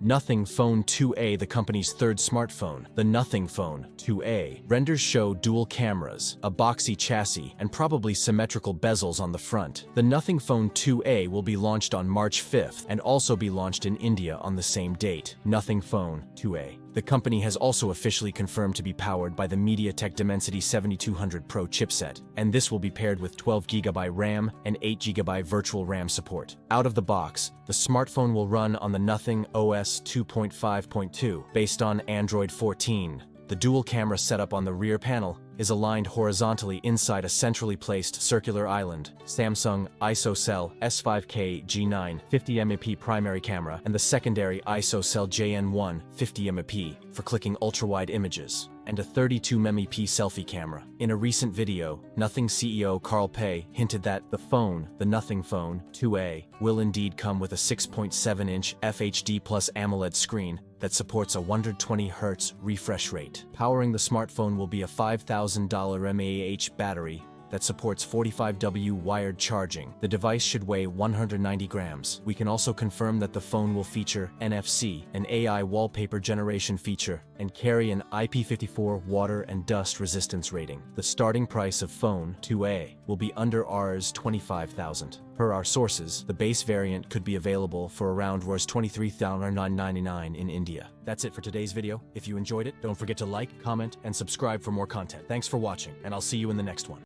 Nothing Phone 2A, the company's third smartphone. The Nothing Phone 2A renders show dual cameras, a boxy chassis, and probably symmetrical bezels on the front. The Nothing Phone 2A will be launched on March 5th and also be launched in India on the same date. Nothing Phone 2A. The company has also officially confirmed to be powered by the MediaTek Dimensity 7200 Pro chipset, and this will be paired with 12GB RAM and 8GB virtual RAM support. Out of the box, the smartphone will run on the Nothing OS 2.5.2, based on Android 14. The dual camera setup on the rear panel is aligned horizontally inside a centrally placed circular island. Samsung ISOCELL S5K G9 50MP primary camera and the secondary ISOCELL JN1 50MP for clicking ultra-wide images, and a 32MP selfie camera. In a recent video, Nothing CEO Carl Pei hinted that the Nothing Phone 2A, will indeed come with a 6.7-inch FHD Plus AMOLED screen that supports a 120Hz refresh rate. Powering the smartphone will be a $5,000 mAh battery that supports 45W wired charging. The device should weigh 190 grams. We can also confirm that the phone will feature NFC, an AI wallpaper generation feature, and carry an IP54 water and dust resistance rating. The starting price of Phone 2A will be under Rs 25,000. Per our sources, the base variant could be available for around Rs 23,999 in India. That's it for today's video. If you enjoyed it, don't forget to like, comment, and subscribe for more content. Thanks for watching, and I'll see you in the next one.